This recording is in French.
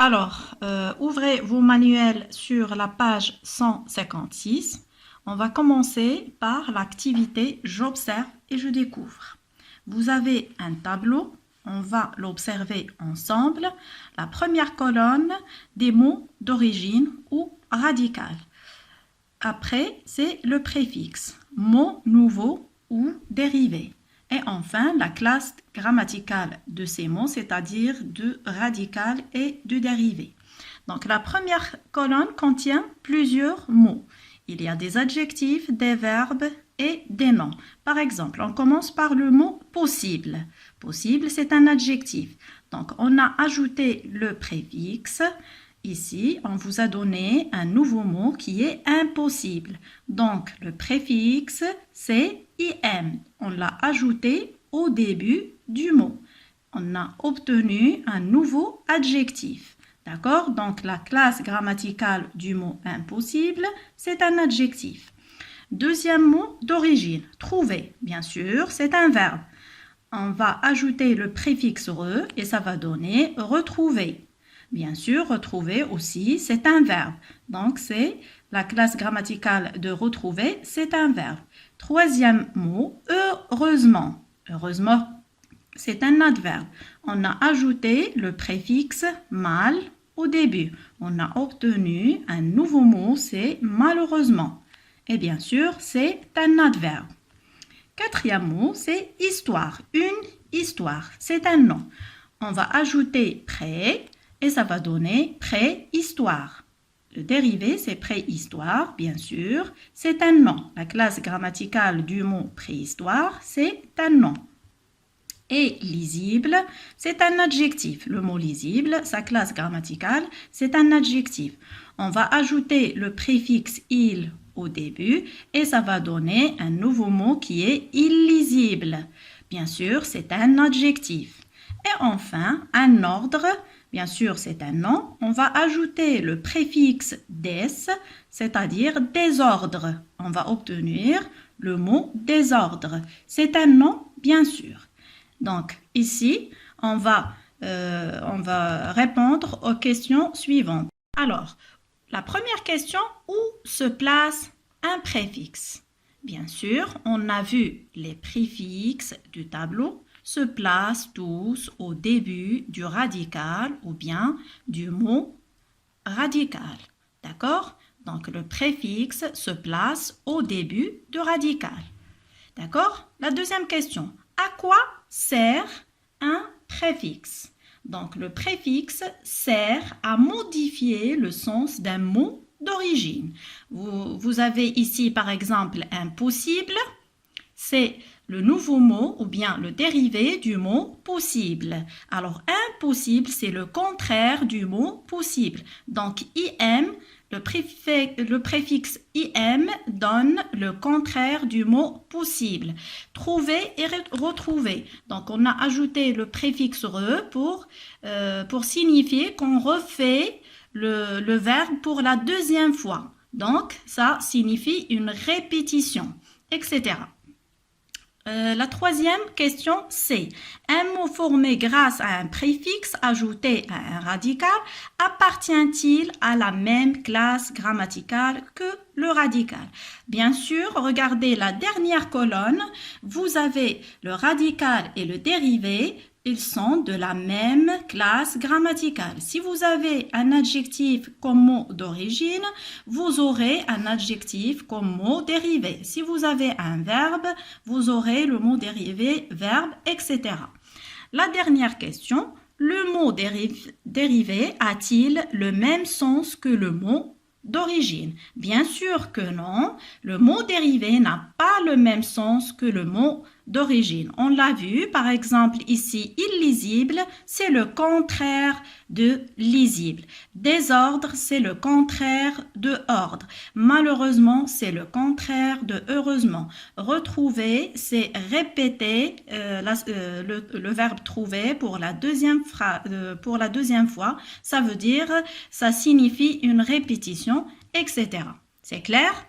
Alors, ouvrez vos manuels sur la page 156. On va commencer par l'activité J'observe et je découvre. Vous avez un tableau, on va l'observer ensemble. La première colonne, des mots d'origine ou radicale. Après, c'est le préfixe, mot nouveau ou dérivé. Et enfin, la classe grammaticale de ces mots, c'est-à-dire de radical et de dérivé. Donc, la première colonne contient plusieurs mots. Il y a des adjectifs, des verbes et des noms. Par exemple, on commence par le mot possible. Possible, c'est un adjectif. Donc, on a ajouté le préfixe. Ici, on vous a donné un nouveau mot qui est impossible. Donc, le préfixe, c'est IM. On l'a ajouté au début du mot. On a obtenu un nouveau adjectif. D'accord? Donc, la classe grammaticale du mot impossible, c'est un adjectif. Deuxième mot d'origine, trouver. Bien sûr, c'est un verbe. On va ajouter le préfixe re et ça va donner retrouver. Bien sûr, retrouver aussi, c'est un verbe. Donc, c'est la classe grammaticale de retrouver, c'est un verbe. Troisième mot, heureusement. Heureusement, c'est un adverbe. On a ajouté le préfixe mal au début. On a obtenu un nouveau mot, c'est malheureusement. Et bien sûr, c'est un adverbe. Quatrième mot, c'est histoire. Une histoire, c'est un nom. On va ajouter pré et ça va donner préhistoire. Le dérivé, c'est préhistoire, bien sûr. C'est un nom. La classe grammaticale du mot préhistoire, c'est un nom. Et lisible, c'est un adjectif. Le mot lisible, sa classe grammaticale, c'est un adjectif. On va ajouter le préfixe il au début et ça va donner un nouveau mot qui est illisible. Bien sûr, c'est un adjectif. Et enfin, un ordre, bien sûr, c'est un nom. On va ajouter le préfixe des, c'est-à-dire désordre. On va obtenir le mot désordre. C'est un nom, bien sûr. Donc, ici, on va répondre aux questions suivantes. Alors, la première question, où se place un préfixe? Bien sûr, on a vu les préfixes du tableau se placent tous au début du radical ou bien du mot radical. D'accord? Donc, le préfixe se place au début du radical. D'accord? La deuxième question, à quoi sert un préfixe? Donc, le préfixe sert à modifier le sens d'un mot d'origine. Vous avez ici, par exemple, impossible. C'est le nouveau mot ou bien le dérivé du mot possible. Alors, impossible, c'est le contraire du mot possible. Donc, im, le préfixe im donne le contraire du mot possible. Trouver et retrouver. Donc, on a ajouté le préfixe re pour signifier qu'on refait le verbe pour la deuxième fois. Donc, ça signifie une répétition, etc. La troisième question, c'est un mot formé grâce à un préfixe ajouté à un radical appartient-il à la même classe grammaticale que le radical? Bien sûr, regardez la dernière colonne, vous avez le radical et le dérivé. Ils sont de la même classe grammaticale. Si vous avez un adjectif comme mot d'origine, vous aurez un adjectif comme mot dérivé. Si vous avez un verbe, vous aurez le mot dérivé, verbe, etc. La dernière question, le mot dérivé a-t-il le même sens que le mot d'origine? Bien sûr que non. Le mot dérivé n'a pas le même sens que le mot d'origine. On l'a vu, par exemple, ici, illisible, c'est le contraire de lisible. Désordre, c'est le contraire de ordre. Malheureusement, c'est le contraire de heureusement. Retrouver, c'est répéter le verbe trouver pour la deuxième fois. Ça veut dire, ça signifie une répétition, etc. C'est clair?